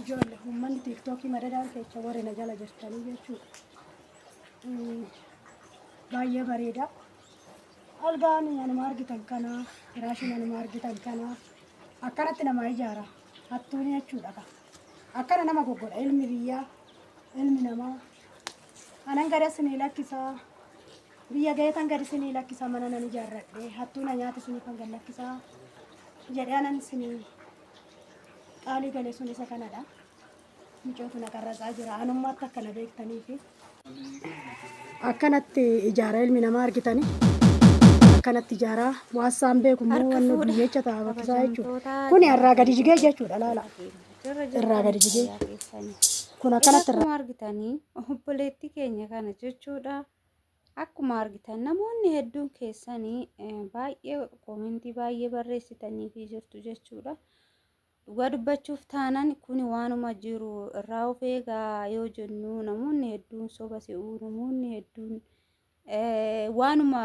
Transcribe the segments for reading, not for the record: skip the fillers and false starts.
ijoollee uummanni tiiktookii madadaan keessa warreen jala jirtanii jechuudha. Baay'ee bareeda. Algaan anuma argitan kana, firaashiin anuma argitan kana akkanatti nama ijaara. Hattuun jechuudha. Akkana nama goggodha ilmi biyyaa, ilmi namaa. Anan gara isinii lakkisaa. Biyya gaheetan gara isinii lakkisaa mana nan ijaarradhe. Hattuun nyaata isinii kan gad lakkisaa. Jedhee anan isinii qaalii galee sun isa kanadha. Micoota na qarraxaa jira. Anummaatti akkana beektaniifi. Akkanatti ijaara ilmi namaa argitanii. Akkanatti ijaara waassaan beekummoo wanni biyyecha ta'a bakkisaa jechuudha. Kuni irraa gadi jigee jechuudha laala. Irraa gadi jigee. Kun akkanatti irraa. Akkuma argitanii obboleettii keenya kana jechuudha. Akkuma argitan namoonni hedduun keessanii baay'ee koomentii baay'ee barreessitanii fi jirtu jechuudha. Dhugaa dubbachuuf taanaan kun waanuma jiru irraa of eegaa yoo jennu namoonni hedduun soba se'uu namoonni hedduun waanuma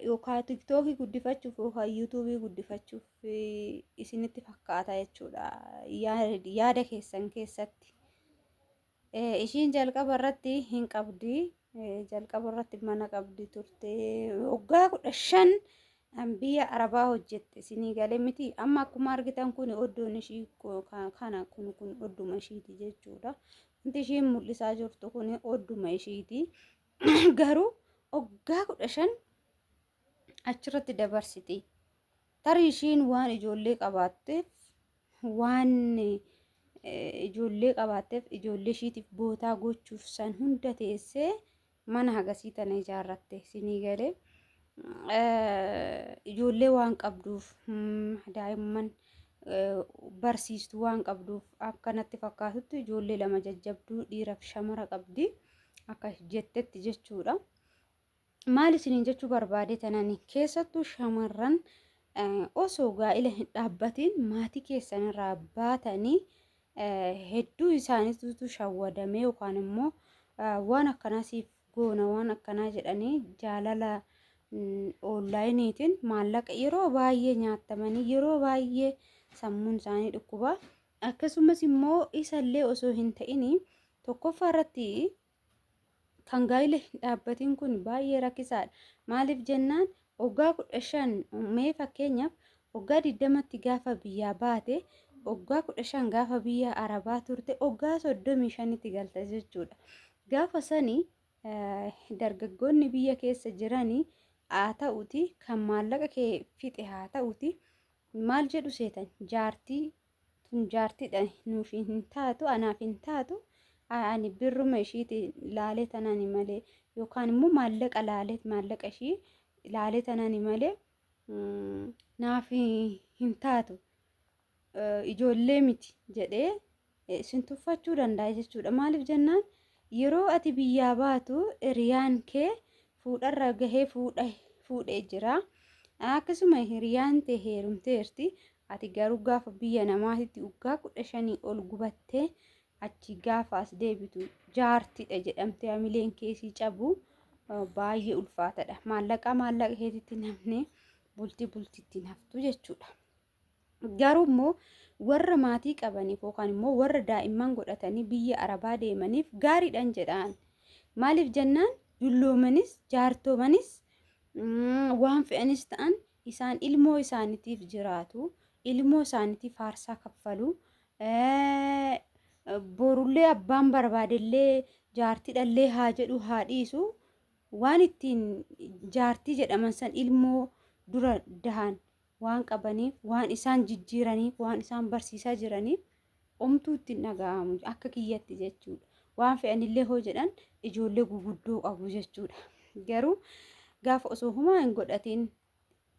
yookaan tiktookii guddifachuuf yookaan yuutuubii guddifachuuf isinitti fakkaata jechuudha yaada keessan keessatti. Ishiin jalqaba irratti hin qabdi. Jalqaba irratti mana qabdi turte waggaa 15 biyya arabaa hojjette isinii galee miti amma akkuma argitan kun oddoon ishii kana kun odduma ishiiti jechuudha. Wanti ishiin mul'isaa jirtu kun odduma ishiiti. Garuu waggaa 15 achirratti dabarsiti. Tarii ishiin waan ijoollee qabaatteef waan ijoollee qabaatteef ijoollee ishiitiif bootaa gochuuf san hunda teessee mana hagasii tana ijaarratte isinii galee ijoollee waan qabduuf daa'imman barsiistuu waan qabduuf akkanatti fakkaatutti ijoollee lama jajjabduu dhiiraaf shamara qabdi akka jettetti jechuudha. Maal isiniin jechuu barbaade tanani keessattuu shamarran osoo gaa'ila hin dhaabbatiin maatii keessanirraa baatanii hedduu isaaniitu shawwadamee yookaan immoo waan akkanasiif goona waan akkanaa jedhanii jaalala onlaayiniitiin maallaqa yeroo baay'ee nyaatamanii yeroo baay'ee sammuun isaanii dhukkuba. Akkasumas immoo isallee osoo hin ta'in tokkoffaa irratti kan gaa'ila hin dhaabbatiin kun baay'ee rakkisaadha. Maaliif jennaan waggaa 15 mee fakkeenyaaf waggaa 20tti gaafa biyyaa baate waggaa 15 gaafa biyya arabaa turte waggaa 35tti galta jechuudha. Gaafa sanii dargaggoonni biyya keessa jiranii haa ta'uti kan maallaqa kee fixe haa ta'uti maal jedhu seetan jaartii tun jaartiidha nuuf hin taatu anaaf hin taatu ani birruma ishiiti laalee tanani malee yookaan immoo maallaqa laalee maallaqa ishii laalee tanani malee naaf hin taatu ijoollee miti jedhee isin tuffachuu danda'a jechuudha. Maaliif jennaan yeroo ati biyyaa baatu hiriyaan kee fuudharra gahee fuudhee jira. Akkasuma hiriyaan tee heerumteerti. Ati garuu gaafa biyya namaatitti waggaa 15 ol gubattee achi gaafa as deebitu jaartiidha jedhamtee hamileen keessii cabu baay'ee ulfaatadha. Maallaqa keetitti namne bultiitti naftu jechuudha. Garuu immoo warra maatii qabaniif yookaan immoo warra daa'imman godhatanii biyya arabaa deemaniif gaariidhaan jedhaan. Maaliif jennaan dulloomanis jaartoomanis waan fe'anis ta'an isaan ilmoo isaaniitiif jiraatu. Ilmoo isaaniitiif aarsaa kaffalu. Borullee abbaan barbaadellee jaartiidhallee haa jedhu haa dhiisu. Waan ittiin jaartii jedhaman san ilmoo dura dahan waan qabaniif waan isaan jijjiiraniif waan isaan barsiisaa jiraniif omtuu ittiin dhaga'amu akka kiyyatti jechuudha. Waan fe'anillee hoo jedhan ijoollee guguddoo qabu jechuudha. Garuu gaafa osoo humaa hin godhatiin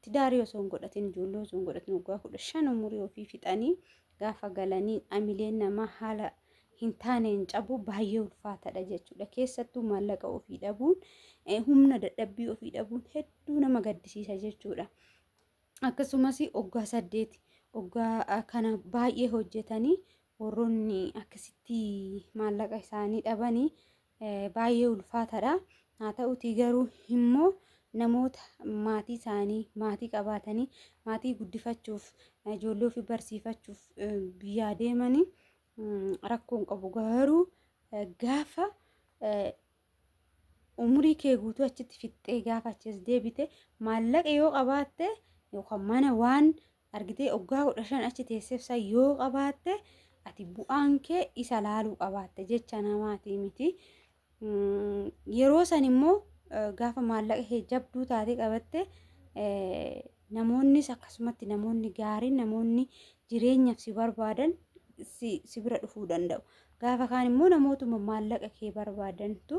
tidaarii osoo hin godhatiin ijoollee osoo hin godhatiin waggaa 15 umurii ofii fixanii gaafa galanii amileen namaa haala hin taaneen cabu baay'ee ulfaatadha jechuudha. Keessattuu maallaqa ofii dhabuun humna dadhabbii ofii dhabuun hedduu nama gaddisiisa jechuudha. Akkasumas waggaa 8 waggaa kana baay'ee hojjetanii warroonni akkasitti maallaqa isaanii dhabanii baay'ee ulfaatadha. Haa ta'utii garuu immoo namoota maatii isaanii maatii qabaatanii maatii guddifachuuf ijoollee ofii barsiifachuuf biyyaa deemanii rakkoon qabu. Garuu gaafa umurii kee guutuu achitti fixxee gaafa achis deebite maallaqa yoo qabaatte yookaan mana waan argitee waggaa 15 achi teesseefsa yoo qabaatte ati bu'aan kee isa laaluu qabaatte jecha namaati miti. Yeroo san immoo gaafa maallaqa kee jabduu taatee qabatte namoonnis akkasumatti namoonni gaariin namoonni jireenyaaf si barbaadan si bira dhufuu danda'u. Gaafa kaan immoo namootuma maallaqa kee barbaadantu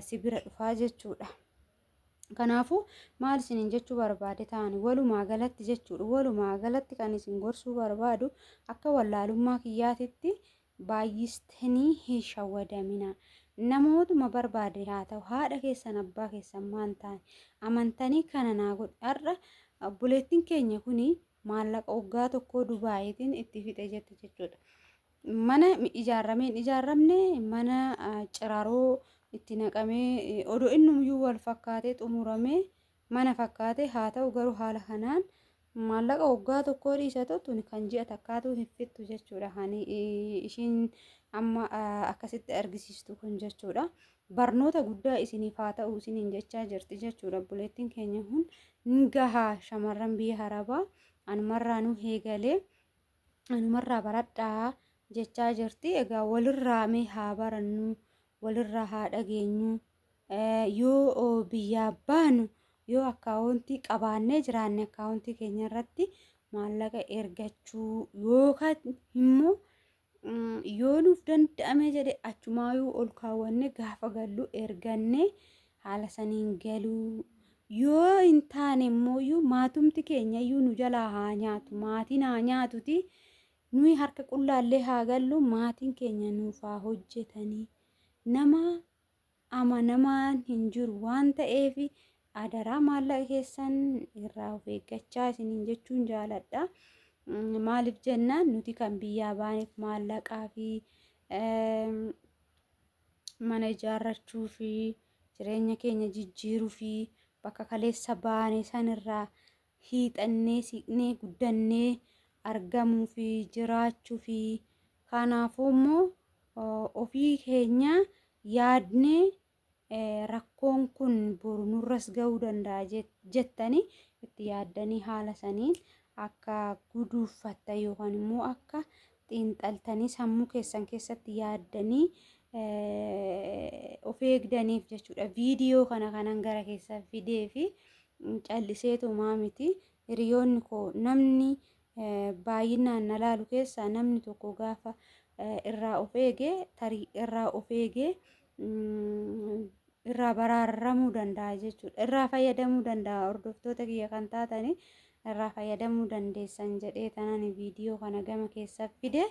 si bira dhufaa jechuudha. Kanaafuu maal isiniin jechuu barbaade ta'ani walumaa galatti jechuudha. Walumaa galatti kan isin gorsuu barbaadu akka wallaalummaa kiyyaatitti baay'istanii hin shawwadamina. Namootuma barbaade haa ta'u haadha keessan abbaa keessan maan ta'an amantanii kana naa godhe. Har'a obboleettiin keenya kuni maallaqa waggaa tokkoo Dubaayitiin itti fixe jette jechuudha. Mana ijaarameen ijaaramne mana ciraroo itti naqamee odoo innuyyuu wal fakkaatee xumuramee mana fakkaate haa ta'u garuu haala kanaan maallaqa waggaa tokkoo dhiisatu kan ji'a takkaatu hin fixxu jechuudha. Ishiin amma akkasitti argisiistu kun jechuudha. Barnoota guddaa isiniif haa ta'u isiniin jechaa jirti jechuudha. Obboleettiin keenya kun ni gahaa shamarran biyya Arabaa anumarraa nu eegalee anumarraa baradhaa jechaa jirti. Egaa walirraa mee haa barannu walirraa haa dhageenyu. Yoo biyyaa baanu yoo akkaawuntii qabaannee jiraanne akkaawuntii keenya irratti maallaqa ergachuu yookaan immoo yoo nuuf danda'ame jedhe achumaayuu ol kaawwanne gaafa gallu erganne haala saniin galuu. Yoo hin taane immoo maatumti keenya nu jalaa haa nyaatu maatiin haa nyaatuti nuyi harka qullaallee haa gallu maatiin keenya nuuf haa hojjetanii. Nama amanamaan hin jiru waan ta'eef adaraa maallaqa keessan irraa of eeggachaa isiniin jechuun jaaladha. Maaliif jennaan nuti kan biyyaa baaneef maallaqaa fi mana ijaarrachuu fi jireenya keenya jijjiiruu fi bakka kaleessa baane sanirraa hiixannee siiqnee guddannee argamuu fi jiraachuu fi kanaafuu immoo ofii keenya yaadnee rakkoon kun boru nurras ga'uu danda'a jettanii itti yaaddanii haala saniin akka guduunfattan yookaan immoo akka xiinxaltanii sammuu keessan keessatti yaaddanii of eegdaniif jechuudha. Viidiyoo kana kanan gara keessaa fidee fi calliseetumaa miti. Hiriyoonni koo namni baay'inaan na laalu keessaa namni tokko gaafa irraa of eegee tarii irraa of eegee irraa baraaramuu danda'a jechuudha. Irraa fayyadamuu danda'a. Hordoftoota kiyya kan taatanii irraa fayyadamuu dandeessan jedhee tanan viidiyoo kana gama keessaa fide.